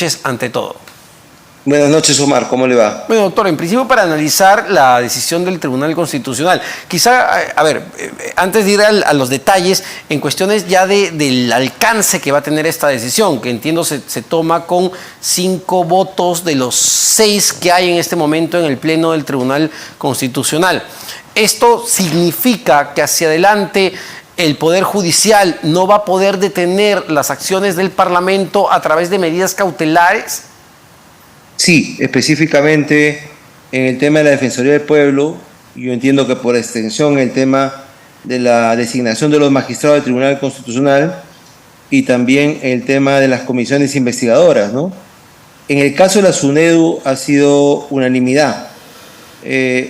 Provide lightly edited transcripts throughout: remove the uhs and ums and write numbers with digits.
noches ante todo. Buenas noches, Omar, ¿cómo le va? Bueno, doctor, en principio para analizar la decisión del Tribunal Constitucional, quizá, a ver, antes de ir a los detalles, en cuestiones ya del alcance que va a tener esta decisión, que entiendo se toma con 5 votos de los 6 que hay en este momento en el Pleno del Tribunal Constitucional. ¿Esto significa que hacia adelante el Poder Judicial no va a poder detener las acciones del Parlamento a través de medidas cautelares? Sí, específicamente en el tema de la Defensoría del Pueblo, yo entiendo que por extensión el tema de la designación de los magistrados del Tribunal Constitucional y también el tema de las comisiones investigadoras, ¿no? En el caso de la SUNEDU ha sido unanimidad.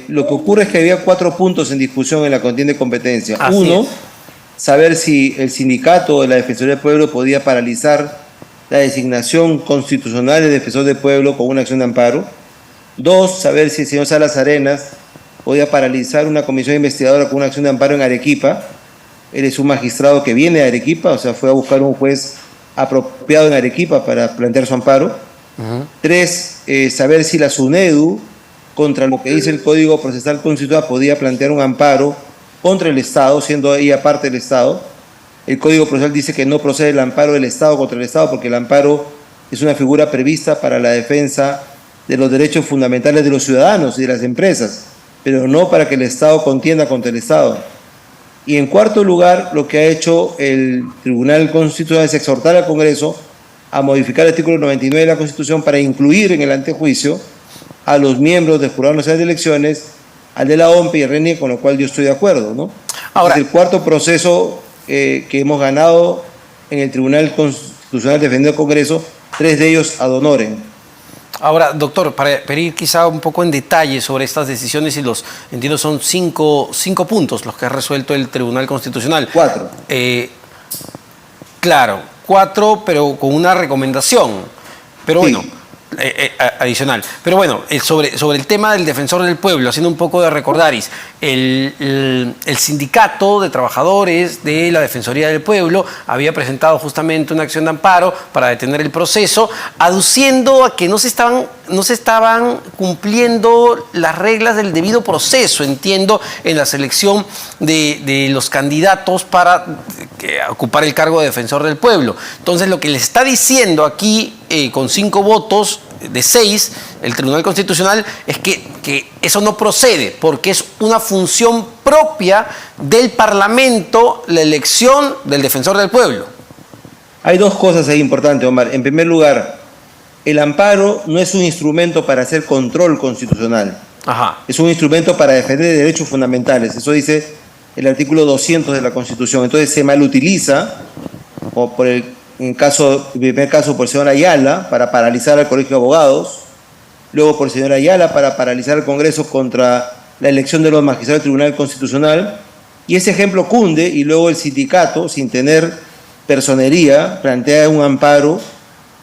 Lo que ocurre es que había 4 puntos en discusión en la contienda de competencia. Uno, saber si el sindicato de la Defensoría del Pueblo podía paralizar la designación constitucional del defensor del pueblo con una acción de amparo. 2, saber si el señor Salas Arenas podía paralizar una comisión investigadora con una acción de amparo en Arequipa. Él es un magistrado que viene de Arequipa, o sea, fue a buscar un juez apropiado en Arequipa para plantear su amparo. 3, saber si la SUNEDU, contra lo que dice el Código Procesal Constitucional, podía plantear un amparo contra el Estado, siendo ella parte del Estado. El Código Procesal dice que no procede el amparo del Estado contra el Estado porque el amparo es una figura prevista para la defensa de los derechos fundamentales de los ciudadanos y de las empresas, pero no para que el Estado contienda contra el Estado. Y en cuarto lugar, lo que ha hecho el Tribunal Constitucional es exhortar al Congreso a modificar el artículo 99 de la Constitución para incluir en el antejuicio a los miembros del Jurado Nacional de Elecciones, al de la OMP y el RENIE, con lo cual yo estoy de acuerdo, ¿no? Ahora, el cuarto proceso que hemos ganado en el Tribunal Constitucional defendiendo el Congreso, 3 de ellos ad honorem. Ahora, doctor, para ir quizá un poco en detalle sobre estas decisiones y entiendo son 5 puntos los que ha resuelto el Tribunal Constitucional. 4. Claro, 4, pero con una recomendación. Pero sí. Bueno, adicional. Pero bueno, sobre el tema del defensor del pueblo, haciendo un poco de recordaris, el sindicato de trabajadores de la Defensoría del Pueblo había presentado justamente una acción de amparo para detener el proceso, aduciendo a que no se estaban cumpliendo las reglas del debido proceso, entiendo, en la selección de los candidatos para ocupar el cargo de defensor del pueblo. Entonces, lo que les está diciendo aquí, con 5 votos de 6, el Tribunal Constitucional, es que eso no procede, porque es una función propia del Parlamento la elección del defensor del pueblo. Hay 2 cosas ahí importantes, Omar. En primer lugar, el amparo no es un instrumento para hacer control constitucional. Es un instrumento para defender derechos fundamentales. Eso dice el artículo 200 de la Constitución. Entonces se malutiliza, o por el primer caso por el señor Ayala, para paralizar al Colegio de Abogados, luego por el señor Ayala para paralizar el Congreso contra la elección de los magistrados del Tribunal Constitucional, y ese ejemplo cunde, y luego el sindicato, sin tener personería, plantea un amparo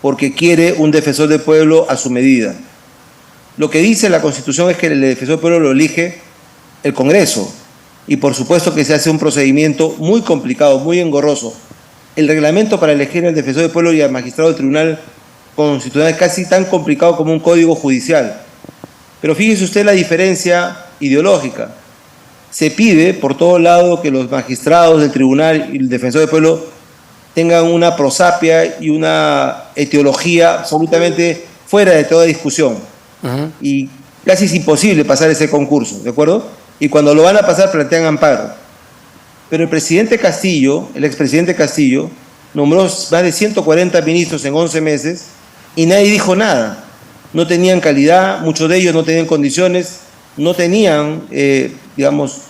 porque quiere un defensor del pueblo a su medida. Lo que dice la Constitución es que el defensor del pueblo lo elige el Congreso, y por supuesto que se hace un procedimiento muy complicado, muy engorroso. El reglamento para elegir al defensor del pueblo y al magistrado del Tribunal Constitucional es casi tan complicado como un código judicial. Pero fíjese usted la diferencia ideológica. Se pide por todo lado que los magistrados del tribunal y el defensor del pueblo tengan una prosapia y una etiología absolutamente fuera de toda discusión. Y casi es imposible pasar ese concurso, ¿de acuerdo? Y cuando lo van a pasar plantean amparo. Pero el presidente Castillo, el expresidente Castillo, nombró más de 140 ministros en 11 meses y nadie dijo nada. No tenían calidad, muchos de ellos no tenían condiciones, no tenían, digamos,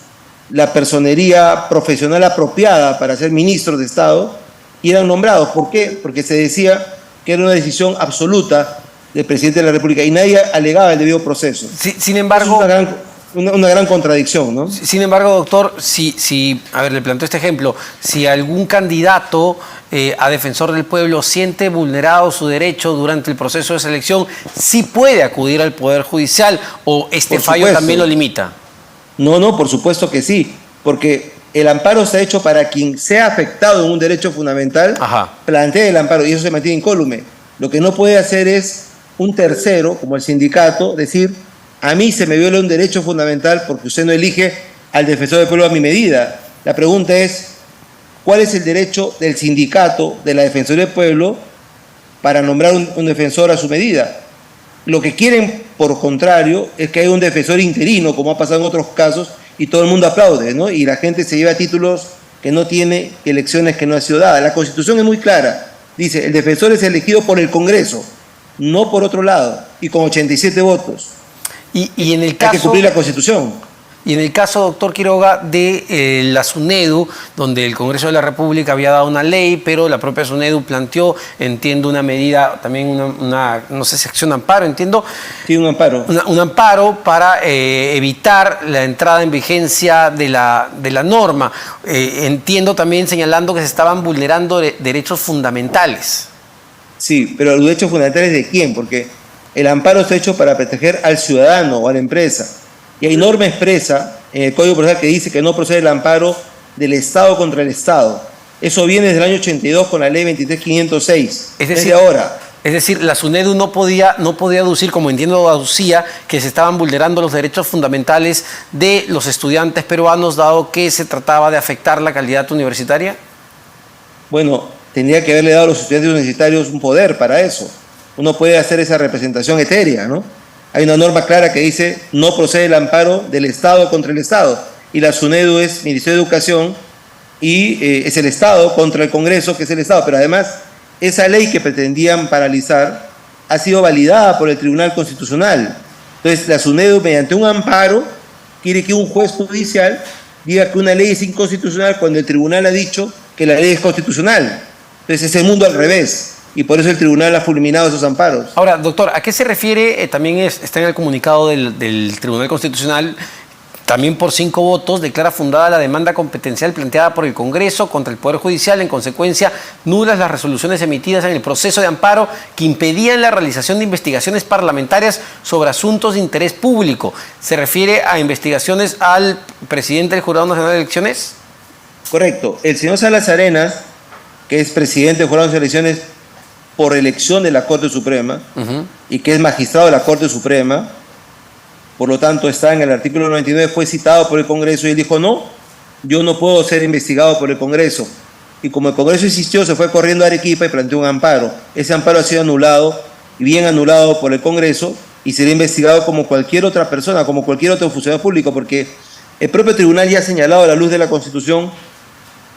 la personería profesional apropiada para ser ministros de Estado y eran nombrados. ¿Por qué? Porque se decía que era una decisión absoluta del presidente de la República y nadie alegaba el debido proceso. Sin embargo, es una gran contradicción, ¿no? Sin embargo, doctor, a ver, le planteo este ejemplo, si algún candidato a defensor del pueblo siente vulnerado su derecho durante el proceso de selección, ¿sí puede acudir al Poder Judicial o este fallo también lo limita? No, por supuesto que sí, porque el amparo está hecho para quien sea afectado en un derecho fundamental, plantea el amparo y eso se mantiene incólume. Lo que no puede hacer es un tercero, como el sindicato, decir, a mí se me viola un derecho fundamental porque usted no elige al defensor del pueblo a mi medida. La pregunta es, ¿cuál es el derecho del sindicato, de la Defensoría del Pueblo, para nombrar un defensor a su medida? Lo que quieren, por contrario, es que haya un defensor interino, como ha pasado en otros casos, y todo el mundo aplaude, ¿no? Y la gente se lleva títulos que no tiene, elecciones que no han sido dadas. La Constitución es muy clara. Dice, el defensor es elegido por el Congreso, no por otro lado, y con 87 votos. Y en el caso, hay que cumplir la Constitución. Y en el caso, doctor Quiroga, de la SUNEDU, donde el Congreso de la República había dado una ley, pero la propia SUNEDU planteó, entiendo, una medida, también no sé si acción de amparo, entiendo. Sí, un amparo. Un amparo para evitar la entrada en vigencia de la norma. Entiendo también señalando que se estaban vulnerando derechos fundamentales. Sí, pero los derechos fundamentales ¿de quién? Porque el amparo está hecho para proteger al ciudadano o a la empresa. Y hay norma expresa en el Código Procesal que dice que no procede el amparo del Estado contra el Estado. Eso viene desde el año 82 con la ley 23.506. Desde ahora. Es decir, la SUNEDU no podía aducir, como entiendo aducía, que se estaban vulnerando los derechos fundamentales de los estudiantes peruanos, dado que se trataba de afectar la calidad universitaria. Bueno, tendría que haberle dado a los estudiantes universitarios un poder para eso. Uno puede hacer esa representación etérea, ¿no? Hay una norma clara que dice no procede el amparo del Estado contra el Estado. Y la SUNEDU es Ministerio de Educación y es el Estado contra el Congreso, que es el Estado. Pero además, esa ley que pretendían paralizar ha sido validada por el Tribunal Constitucional. Entonces, la SUNEDU, mediante un amparo, quiere que un juez judicial diga que una ley es inconstitucional cuando el tribunal ha dicho que la ley es constitucional. Entonces, es el mundo al revés. Y por eso el tribunal ha fulminado esos amparos. Ahora, doctor, ¿a qué se refiere? También está en el comunicado del Tribunal Constitucional, también por 5 votos, declara fundada la demanda competencial planteada por el Congreso contra el Poder Judicial. En consecuencia, nulas las resoluciones emitidas en el proceso de amparo que impedían la realización de investigaciones parlamentarias sobre asuntos de interés público. ¿Se refiere a investigaciones al presidente del Jurado Nacional de Elecciones? Correcto. El señor Salas Arenas, que es presidente del Jurado Nacional de Elecciones por elección de la Corte Suprema, y que es magistrado de la Corte Suprema, por lo tanto está en el artículo 99, fue citado por el Congreso y él dijo, no, yo no puedo ser investigado por el Congreso. Y como el Congreso insistió, se fue corriendo a Arequipa y planteó un amparo. Ese amparo ha sido anulado, y bien anulado por el Congreso, y será investigado como cualquier otra persona, como cualquier otro funcionario público, porque el propio tribunal ya ha señalado a la luz de la Constitución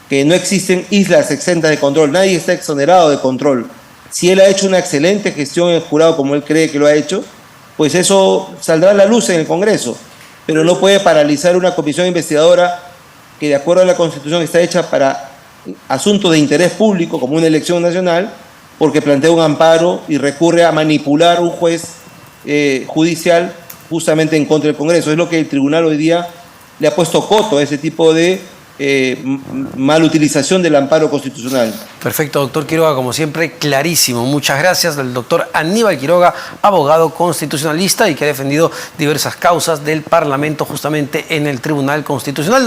que no existen islas exentas de control, nadie está exonerado de control. Si él ha hecho una excelente gestión en el jurado como él cree que lo ha hecho, pues eso saldrá a la luz en el Congreso. Pero no puede paralizar una comisión investigadora que de acuerdo a la Constitución está hecha para asuntos de interés público, como una elección nacional, porque plantea un amparo y recurre a manipular un juez judicial justamente en contra del Congreso. Es lo que el tribunal hoy día le ha puesto coto a ese tipo de mala utilización del amparo constitucional. Perfecto, doctor Quiroga, como siempre, clarísimo. Muchas gracias al doctor Aníbal Quiroga, abogado constitucionalista y que ha defendido diversas causas del Parlamento justamente en el Tribunal Constitucional.